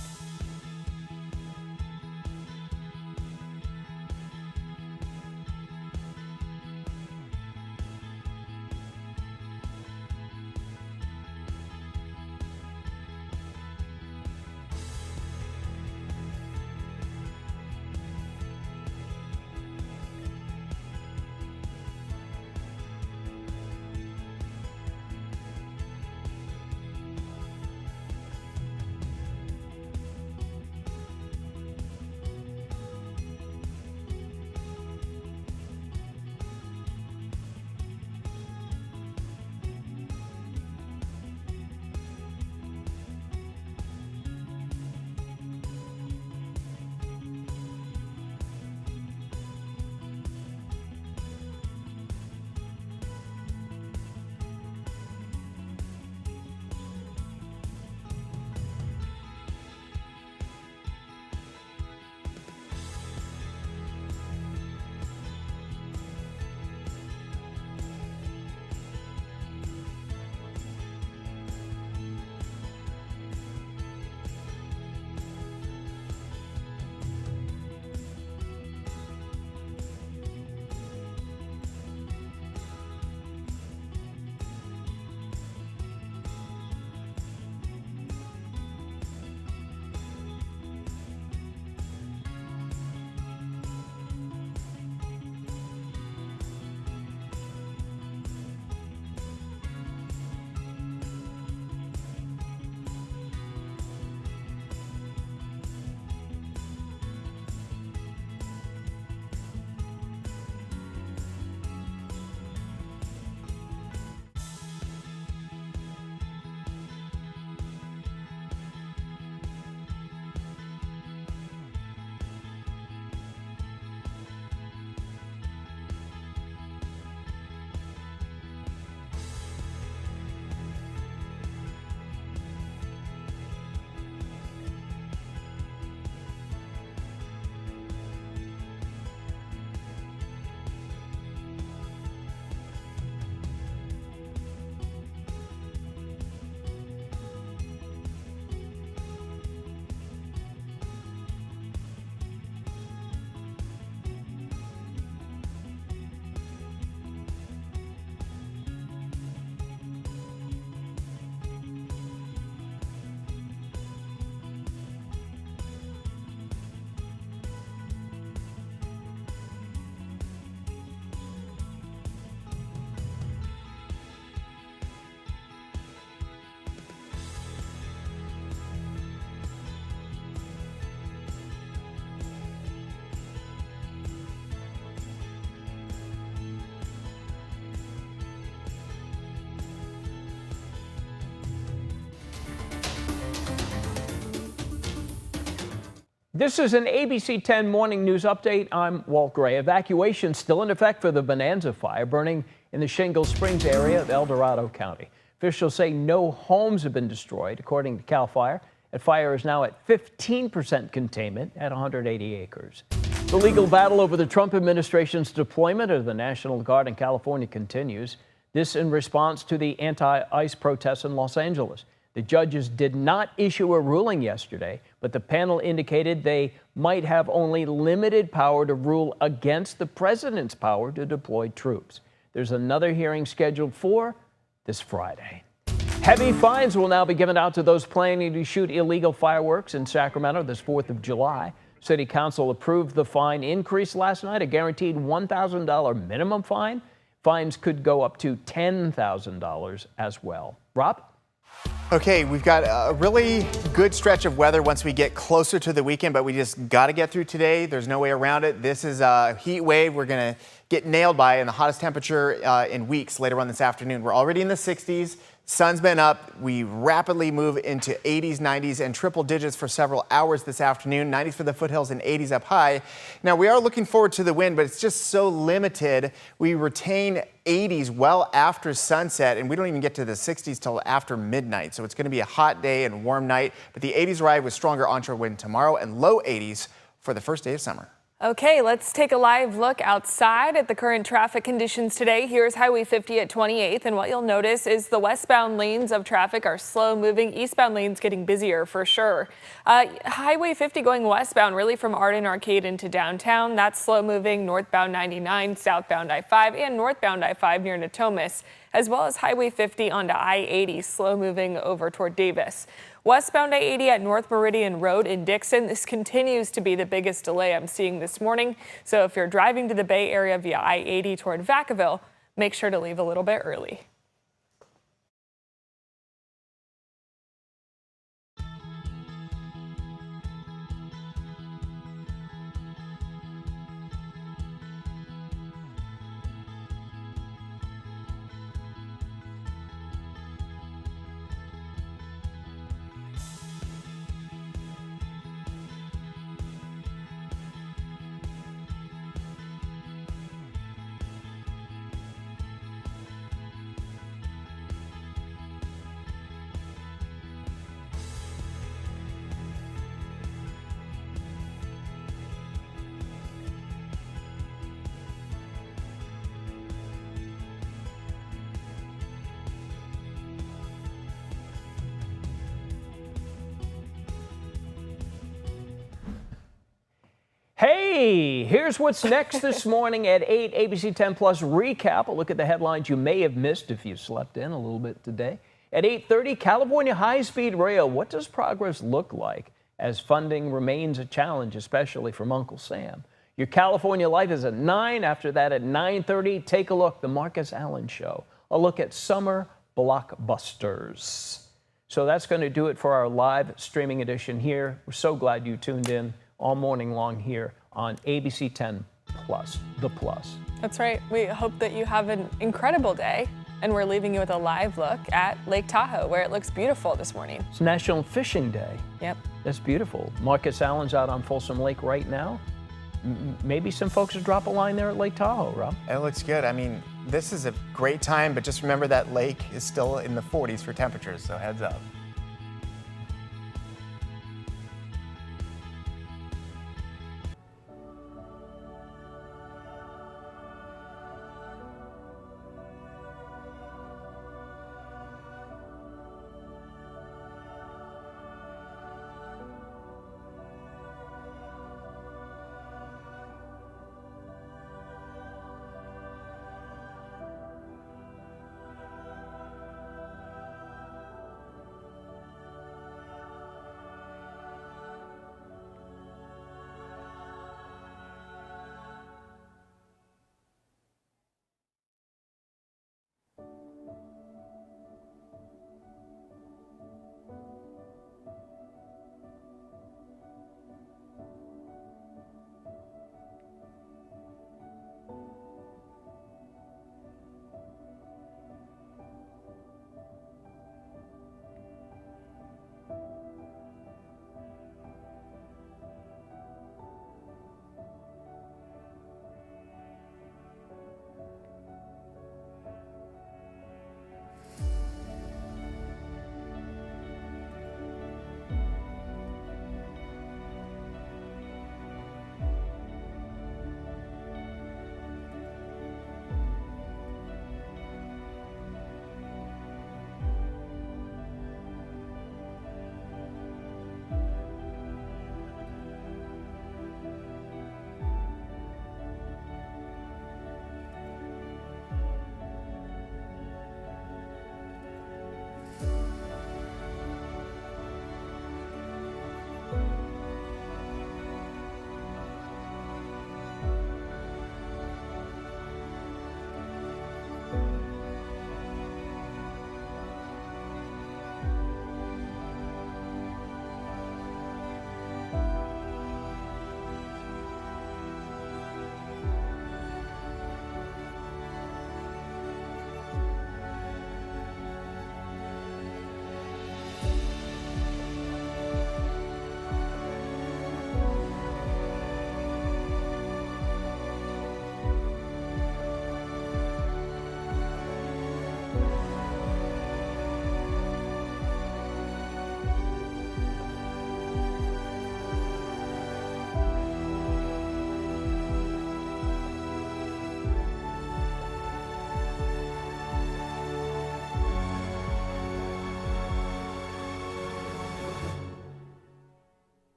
This is an ABC 10 morning news update. I'm Walt Gray. Evacuation still in effect for the Bonanza fire burning in the Shingle Springs area of El Dorado County. Officials say no homes have been destroyed, according to CAL FIRE. The fire is now at 15% containment at 180 acres. The legal battle over the Trump administration's deployment of the National Guard in California continues. This in response to the anti-ICE protests in Los Angeles. The judges did not issue a ruling yesterday, but the panel indicated they might have only limited power to rule against the president's power to deploy troops. There's another hearing scheduled for this Friday. Heavy fines will now be given out to those planning to shoot illegal fireworks in Sacramento this 4th of July. City Council approved the fine increase last night, a guaranteed $1,000 minimum fine. Fines could go up to $10,000 as well. Rob? Okay, we've got a really good stretch of weather once we get closer to the weekend, but we just got to get through today. There's no way around it. This is a heat wave we're going to get nailed by, in the hottest temperature in weeks later on this afternoon. We're already in the 60s. Sun's been up. We rapidly move into 80s, 90s, and triple digits for several hours this afternoon. 90s for the foothills and 80s up high. Now, we are looking forward to the wind, but it's just so limited. We retain 80s well after sunset, and we don't even get to the 60s till after midnight. So it's going to be a hot day and warm night, but the 80s arrive with stronger onshore wind tomorrow and low 80s for the first day of summer. Okay, let's take a live look outside at the current traffic conditions today. Here's Highway 50 at 28th, and what you'll notice is the westbound lanes of traffic are slow moving. Eastbound lanes getting busier for sure. Highway 50 going westbound, really from Arden Arcade into downtown. That's slow moving. Northbound 99, southbound I-5, and northbound I-5 near Natomas, as well as Highway 50 onto I-80, slow moving over toward Davis. Westbound I-80 at North Meridian Road in Dixon. This continues to be the biggest delay I'm seeing this morning. So if you're driving to the Bay Area via I-80 toward Vacaville, make sure to leave a little bit early. Hey, here's what's next this morning at 8, ABC 10 Plus recap. A look at the headlines you may have missed if you slept in a little bit today. At 8:30, California high-speed rail. What does progress look like as funding remains a challenge, especially from Uncle Sam? Your California Life is at 9. After that, at 9:30, take a look, the Marcus Allen Show. A look at summer blockbusters. So that's going to do it for our live streaming edition here. We're so glad you tuned in all morning long here on ABC 10 Plus, The Plus. That's right. We hope that you have an incredible day, and we're leaving you with a live look at Lake Tahoe, where it looks beautiful this morning. It's National Fishing Day. Yep. That's beautiful. Marcus Allen's out on Folsom Lake right now. Maybe some folks will drop a line there at Lake Tahoe, Rob. It looks good. I mean, this is a great time, but just remember that lake is still in the 40s for temperatures, so heads up.